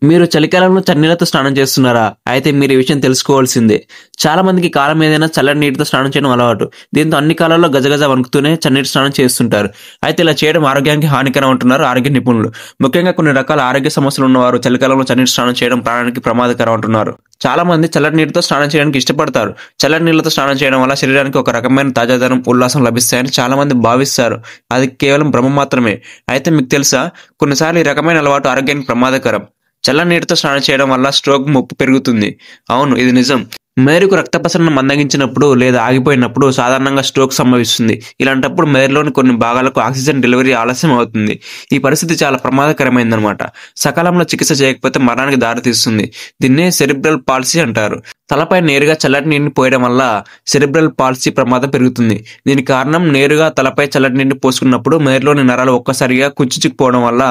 మీరు చలికాలంలో చన్నీళ్ళతో స్నానం చేస్తున్నారా? అయితే మీరు ఈ విషయం తెలుసుకోవాల్సిందే. చాలా మందికి కాలం ఏదైనా చల్లని నీటితో స్నానం చేయడం అలవాటు. దీంతో అన్ని కాలాల్లో గజగజ వణుకుతూనే చన్నీటి స్నానం చేస్తుంటారు. అయితే ఇలా చేయడం ఆరోగ్యానికి హానికరం అంటున్నారు ఆరోగ్య నిపుణులు. ముఖ్యంగా కొన్ని రకాల ఆరోగ్య సమస్యలు ఉన్నవారు చలికాలంలో చన్నీటి స్నానం చేయడం ప్రాణానికి ప్రమాదకరం అంటున్నారు. చాలా మంది చల్లటి నీటితో స్నానం చేయడానికి ఇష్టపడతారు. చల్లటి నీళ్లతో స్నానం చేయడం వల్ల శరీరానికి ఒక రకమైన తాజాదనం, ఉల్లాసం లభిస్తాయని చాలా మంది భావిస్తారు. అది కేవలం భ్రమ మాత్రమే. అయితే మీకు తెలుసా? కొన్నిసార్లు ఈ రకమైన అలవాటు ఆరోగ్యానికి ప్రమాదకరం. చల్లని నీటితో స్నానం చేయడం వల్ల స్ట్రోక్ ముప్పు పెరుగుతుంది. అవును, ఇది నిజం. మెదడుకు రక్త ప్రసరణ మందగించినప్పుడు లేదా ఆగిపోయినప్పుడు సాధారణంగా స్ట్రోక్ సంభవిస్తుంది. ఇలాంటప్పుడు మెదడులోని కొన్ని భాగాలకు ఆక్సిజన్ డెలివరీ ఆలస్యం అవుతుంది. ఈ పరిస్థితి చాలా ప్రమాదకరమైందనమాట. సకాలంలో చికిత్స చేయకపోతే మరణానికి దారితీస్తుంది. దీన్నే సెరిబ్రల్ పాల్సీ అంటారు. తలపై నేరుగా చల్లటి నీటిని పోయడం వల్ల సెరిబ్రల్ పాల్సీ ప్రమాదం పెరుగుతుంది. దీనికి కారణం నేరుగా తలపై చల్లటి నీటిని పోసుకున్నప్పుడు మెదడులోని నరాలు ఒక్కసారిగా కుంచుకుపోవడం వల్ల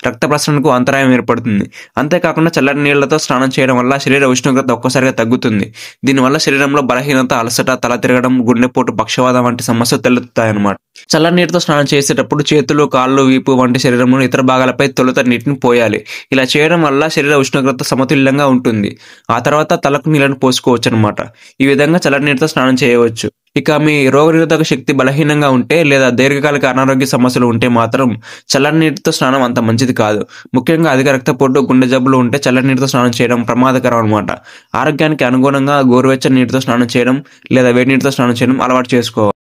రక్త ప్రసరణకు అంతరాయం ఏర్పడుతుంది. అంతేకాకుండా చల్లటి నీళ్లతో స్నానం చేయడం వల్ల శరీర ఉష్ణోగ్రత ఒక్కసారిగా తగ్గుతుంది. దీనివల్ల శరీరంలో బలహీనత, అలసట, తల తిరగడం, గుండెపోటు, పక్షవాతం వంటి సమస్యలు తలెత్తుతాయన్నమాట. చల్లని నీటితో స్నానం చేసేటప్పుడు చేతులు, కాళ్ళు, వీపు వంటి శరీరంలోని ఇతర భాగాలపై తొలుత నీటిని పోయాలి. ఇలా చేయడం వల్ల శరీర ఉష్ణోగ్రత సమతుల్యంగా ఉంటుంది. ఆ తర్వాత తలకు నీళ్లను పోసుకోవచ్చు అనమాట. ఈ విధంగా చల్లని నీటితో స్నానం చేయవచ్చు. ఇక మీ రోగనిరోధక శక్తి బలహీనంగా ఉంటే లేదా దీర్ఘకాలిక అనారోగ్య సమస్యలు ఉంటే మాత్రం చల్లని నీటితో స్నానం అంత మంచిది కాదు. ముఖ్యంగా అధిక రక్తపోటు, గుండె జబ్బులు ఉంటే చల్లని నీటితో స్నానం చేయడం ప్రమాదకరం అనమాట. ఆరోగ్యానికి అనుగుణంగా గోరువెచ్చని నీటితో స్నానం చేయడం లేదా వేడి నీటితో స్నానం చేయడం అలవాటు చేసుకోవాలి.